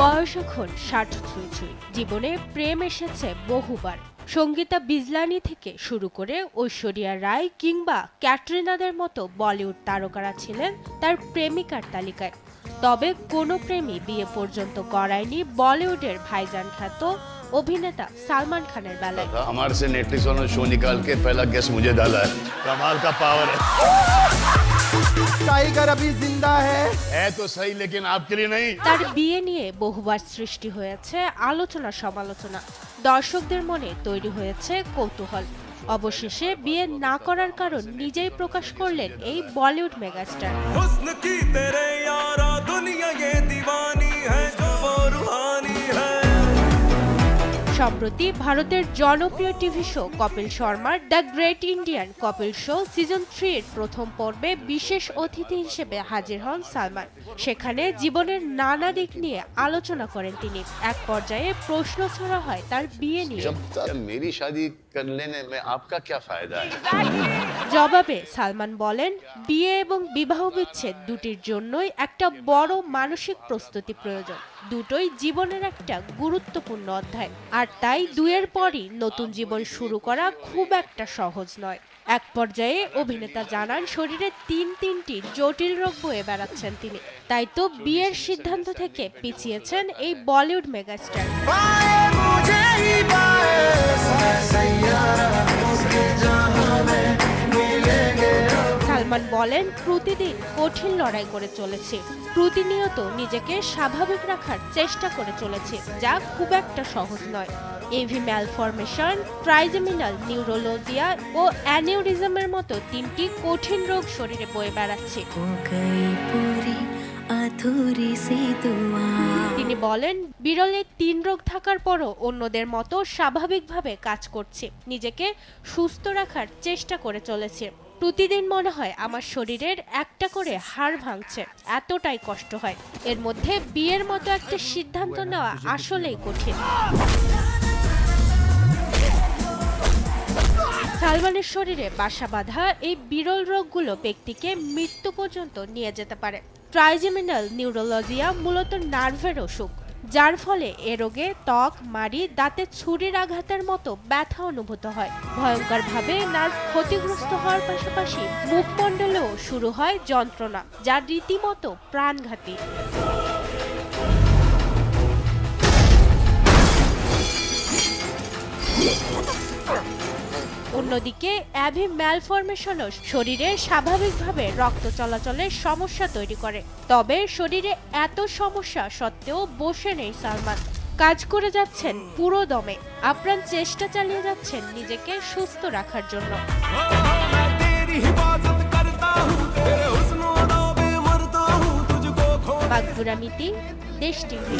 বয়স এখন 60 ছুঁই। জীবনে প্রেম এসেছে বহুবার। সঙ্গীতা বিজলানি থেকে শুরু করে ঐশ্বরিয়া রায় কিংবা ক্যাটরিনাদের মতো বলিউড তারকারা ছিলেন তার প্রেমিকার তালিকায়। তবে কোনো প্রেমী বিয়ে পর্যন্ত গড়ায়নি বলিউডের ভাইজান খ্যাত অভিনেতা সালমান খানের বেলায়। हमारे से नेटफ्लिक्स वालों ने शो निकाल के पहला गेस्ट मुझे डाला है। कमाल का पावर है। टाइगर अभी जिंदा है तो सही लेकिन आपके लिए नहीं। তার বিয়ে নিয়ে বহুবার সৃষ্টি হয়েছে আলোচনা সমালোচনা। দর্শকদের মনে তৈরি হয়েছে কৌতূহল। অবশেষে বিয়ে না করার কারণ নিজেই প্রকাশ করলেন এই বলিউড মেগাস্টার। সম্প্রতি ভারতের জনপ্রিয় টিভি শো কপিল শর্মার the great Indian Kapil show season 3 এর প্রথম পর্বে বিশেষ অতিথি হিসেবে হাজির হন সালমান। সেখানে জীবনের নানা দিক নিয়ে আলোচনা করেন তিনি। এক পর্যায়ে প্রশ্ন ছড়া হয় তার বিয়ে নিয়ে। मेरी शादी कर लेने में आपका क्या फायदा है? জবাবে সালমান বলেন, বিয়ে এবং বিবাহ বিচ্ছেদ দুটির জন্যই একটা বড় মানসিক প্রস্তুতি প্রয়োজন। দুটোই জীবনের একটা গুরুত্বপূর্ণ অধ্যায়, আর তাই দুয়ের পরই নতুন জীবন শুরু করা খুব একটা সহজ নয়। এক পর্যায়ে অভিনেতা জানান শরীরে তিনটি জটিল রোগ বয়ে বেড়াচ্ছেন তিনি। তাই তো বিয়ের সিদ্ধান্ত থেকে পিছিয়েছেন এই বলিউড মেগাস্টার। সালমান বলেন, প্রতিদিন কঠিন লড়াই করে চলেছি। প্রতিনিয়ত নিজেকে স্বাভাবিক রাখার চেষ্টা করে চলেছি, যা খুব একটা সহজ নয়। এভি ম্যালফরমেশন, ট্রাইজেমিনাল নিউরোলজিয়া ও অ্যানিউরিজমের মতো 3টি কঠিন রোগ শরীরে বয়ে বেড়াচ্ছে। তিনি বলেন, বিরলে 3 রোগ থাকার পরও অন্যদের মতো স্বাভাবিকভাবে কাজ করছে, নিজেকে সুস্থ রাখার চেষ্টা করে চলেছে। প্রতিদিন মনে হয় আমার শরীরের একটা করে হাড় ভাঙছে, এতটাই কষ্ট হয়। এর মধ্যে বিয়ের মতো একটা সিদ্ধান্ত নেওয়া আসলেই কঠিন। সালমানের শরীরে বাসা বাঁধা এই বিরল রোগগুলো ব্যক্তিকে মৃত্যু পর্যন্ত নিয়ে যেতে পারে। ট্রাইজেমিনাল নিউরোলজিয়া মূলত নার্ভের অসুখ, যার ফলে এ রোগে ত্বক, মাড়ি, দাঁতে ছুরির আঘাতের মতো ব্যথা অনুভূত হয়। ভয়ঙ্করভাবে নার্ভ ক্ষতিগ্রস্ত হওয়ার পাশাপাশি মুখমণ্ডলেও শুরু হয় যন্ত্রণা, যা রীতিমতো প্রাণঘাতী। অন্যদিকে অ্যাভি ম্যালফরমেশনও শরীরে স্বাভাবিকভাবে রক্ত চলাচলের সমস্যা তৈরি করে। তবে শরীরে এত সমস্যা সত্ত্বেও বসে নেই সালমান। কাজ করে যাচ্ছেন পুরো দমে, আপ্রাণ চেষ্টা চালিয়ে যাচ্ছেন নিজেকে সুস্থ রাখার জন্য। বাগদুরা মিতি, দেশ টিভি।